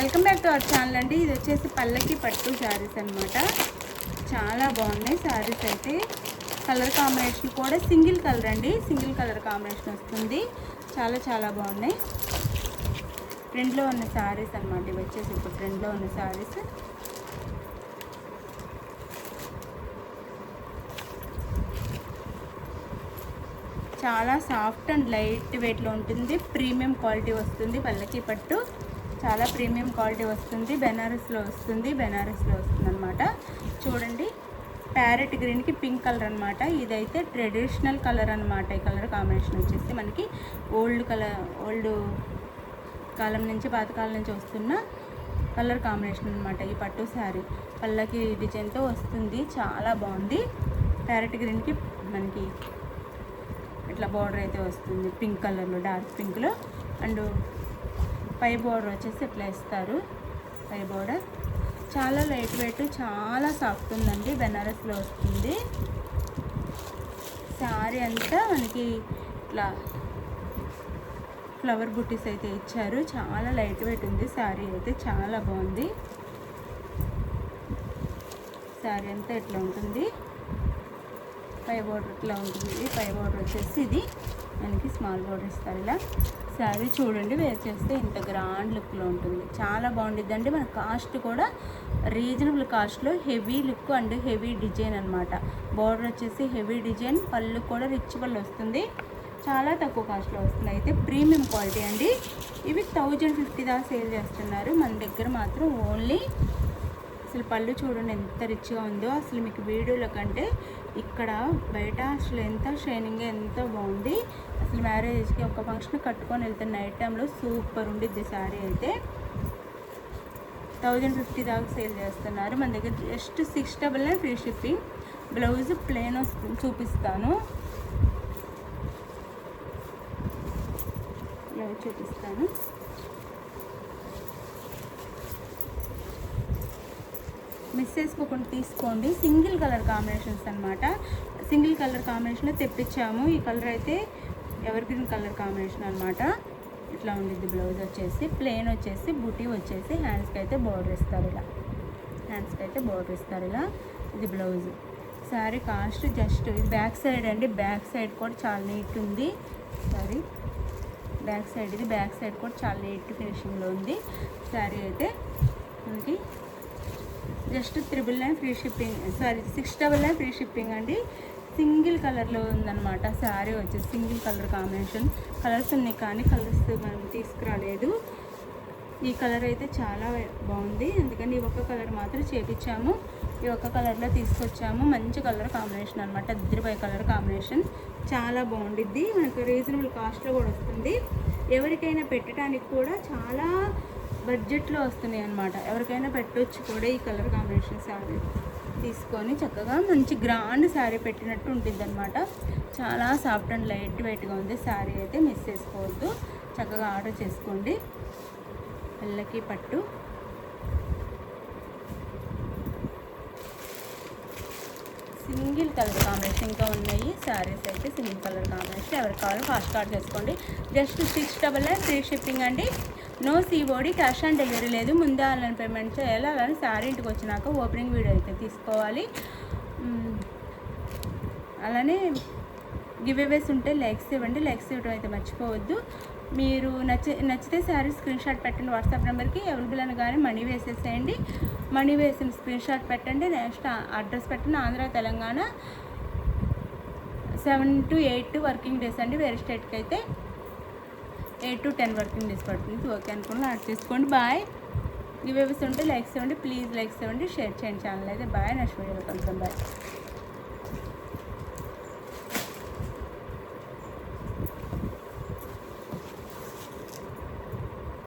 Welcome back to our channel అండి. ఇది వచ్చేసి పల్లకి పట్టు శారీస్ అనమాట. చాలా బాగున్నాయి శారీస్ అయితే. కలర్ కాంబినేషన్ కూడా సింగిల్ కలర్ అండి, సింగిల్ కలర్ కాంబినేషన్ వస్తుంది. చాలా చాలా బాగున్నాయి. ట్రెండ్లో ఉన్న శారీస్ అనమాట. ఇవి వచ్చేసి ఇప్పుడు ట్రెండ్లో ఉన్న శారీస్. చాలా సాఫ్ట్ అండ్ లైట్ వెయిట్లో ఉంటుంది. ప్రీమియం క్వాలిటీ వస్తుంది. పల్లకి పట్టు చాలా ప్రీమియం క్వాలిటీ వస్తుంది. బెనారస్లో వస్తుంది అనమాట. చూడండి, ప్యారెట్ గ్రీన్కి పింక్ కలర్ అనమాట. ఇదైతే ట్రెడిషనల్ కలర్ అనమాట. ఈ కలర్ కాంబినేషన్ వచ్చేసి మనకి ఓల్డ్ కాలం నుంచి, పాతకాలం నుంచి వస్తున్న కలర్ కాంబినేషన్ అనమాట. ఈ పట్టు శారీ పల్లకి డిజైన్తో వస్తుంది. చాలా బాగుంది. ప్యారెట్ గ్రీన్కి మనకి ఇట్లా బార్డర్ అయితే వస్తుంది పింక్ కలర్లో, డార్క్ పింక్లో. అండ్ పై బార్డర్ వచ్చేసి ఇట్లా ఇస్తారు. పై బార్డర్ చాలా లైట్ వెయిట్, చాలా సాఫ్ట్ ఉందండి. బెనారస్లో వస్తుంది. శారీ అంతా మనకి ఇట్లా ఫ్లవర్ బుటీస్ అయితే ఇచ్చారు. చాలా లైట్ వెయిట్ ఉంది. శారీ అయితే చాలా బాగుంది. శారీ అంతా ఇట్లా ఉంటుంది. పై బార్డర్ ఇట్లా ఉంటుంది. పై బార్డర్ వచ్చేసి ఇది మనకి స్మాల్ బార్డర్ ఇస్తారు. ఇలా శారీ చూడండి, వేర్ చేస్తే ఇంత గ్రాండ్ లుక్లో ఉంటుంది. చాలా బాగుంటుంది అండి. మన కాస్ట్ కూడా రీజనబుల్ కాస్ట్లో heavy look and heavy design అనమాట. బార్డర్ వచ్చేసి హెవీ డిజైన్, పళ్ళు కూడా రిచ్ పళ్ళు వస్తుంది. చాలా తక్కువ కాస్ట్లో వస్తుంది. అయితే ప్రీమియం క్వాలిటీ అండి. ఇవి 1050 దాకా సేల్ చేస్తున్నారు. మన దగ్గర మాత్రం ఓన్లీ, అసలు పళ్ళు చూడండి ఎంత రిచ్గా ఉందో. అసలు మీకు వీడియోలో కంటే ఇక్కడ బయట అసలు ఎంత షైనింగ్గా ఎంత బాగుంది. అసలు మ్యారేజ్కి ఒక ఫంక్షన్ కట్టుకొని వెళ్తున్న నైట్ టైంలో సూపర్ ఉండిద్ది శారీ అయితే. 1050 దాకా సేల్ చేస్తున్నారు. మన దగ్గర just 699 free shipping. Blouse plain వస్తుంది, చూపిస్తాను. బ్లౌజ్ చూపిస్తాను. మిస్ చేసుకోకుండా తీసుకోండి. సింగిల్ కలర్ కాంబినేషన్స్ అనమాట. సింగిల్ కలర్ కాంబినేషన్లో తెప్పించాము. ఈ కలర్ అయితే ఎవర్ గ్రీన్ కలర్ కాంబినేషన్ అనమాట. ఇట్లా ఉండిద్ది. బ్లౌజ్ వచ్చేసి ప్లెయిన్ వచ్చేసి బూటీ వచ్చేసి హ్యాండ్స్కి అయితే బార్డర్ ఇస్తారు. ఇలా ఇది blouse. Sari cost just back side అండి. బ్యాక్ సైడ్ కూడా చాలా నీట్ ఉంది. సారీ, బ్యాక్ సైడ్ ఇది. బ్యాక్ సైడ్ కూడా చాలా నీట్ ఫినిషింగ్లో ఉంది. శారీ అయితే మనకి just 999 free shipping. Sorry, 699 free shipping అండి. సింగిల్ కలర్లో ఉందన్నమాట. శారీ వచ్చేసి సింగిల్ కలర్ కాంబినేషన్. కలర్స్ ఉన్నాయి కానీ కలర్స్ మనం తీసుకురాలేదు. ఈ కలర్ అయితే చాలా బాగుంది. అందుకని ఈ ఒక్క కలర్ మాత్రం చేపించాము. ఈ ఒక్క కలర్లో తీసుకొచ్చాము. మంచి కలర్ కాంబినేషన్ అనమాట. ఇద్దరిపై కలర్ కాంబినేషన్ చాలా బాగుండిద్ది. మనకు రీజనబుల్ కాస్ట్లో కూడా వస్తుంది. ఎవరికైనా పెట్టడానికి కూడా చాలా బడ్జెట్లో వస్తున్నాయి అనమాట. ఎవరికైనా పెట్టవచ్చు కూడా. ఈ కలర్ కాంబినేషన్ శారీ తీసుకొని చక్కగా మంచి గ్రాండ్ శారీ పెట్టినట్టు ఉంటుంది అనమాట. చాలా సాఫ్ట్ అండ్ లైట్ వెయిట్గా ఉంది శారీ అయితే. మిస్ చేసుకోవద్దు. చక్కగా ఆర్డర్ చేసుకోండి. పల్లకి పట్టు సింగిల్ కలర్ కాంబినేషన్ ఇంకా ఉన్నాయి శారీస్ అయితే. సింగిల్ కలర్ కాంబినేషన్ ఎవరికి కావాలో ఫాస్ట్ ఆర్డర్ చేసుకోండి. జస్ట్ 699 ఫ్రీ షిప్పింగ్ అండి. No COD, cash on delivery లేదు. ముందే ఆన్లైన్ పేమెంట్ చేయాలి. అలానే శారీ ఇంటికి వచ్చినాక ఓపెనింగ్ వీడియో అయితే తీసుకోవాలి. అలానే అవేస్ ఉంటే లైక్స్ ఇవ్వండి. లైక్స్ ఇవ్వడం అయితే మర్చిపోవద్దు. మీరు నచ్చితే శారీ స్క్రీన్ షాట్ పెట్టండి. వాట్సాప్ నెంబర్కి అవైలబుల్ అని కానీ మనీ వేసేసేయండి. మనీ వేసిన స్క్రీన్ షాట్ పెట్టండి. నెక్స్ట్ అడ్రస్ పెట్టండి. Andhra, Telangana 7 to 8 working days అండి. వేరే స్టేట్కి అయితే 8 to 10 వర్కింగ్ డేస్ పడుతుంది. ఓకే అనుకుని యాడ్ చేసుకోండి. బాయ్. గివేస్ ఉంటే లైక్స్ ఇవ్వండి. ప్లీజ్ లైక్స్ ఇవ్వండి, షేర్ చేయండి ఛానల్ అయితే. బాయ్. నెక్స్ట్ వీడియోలో కలుద్దాం. బాయ్.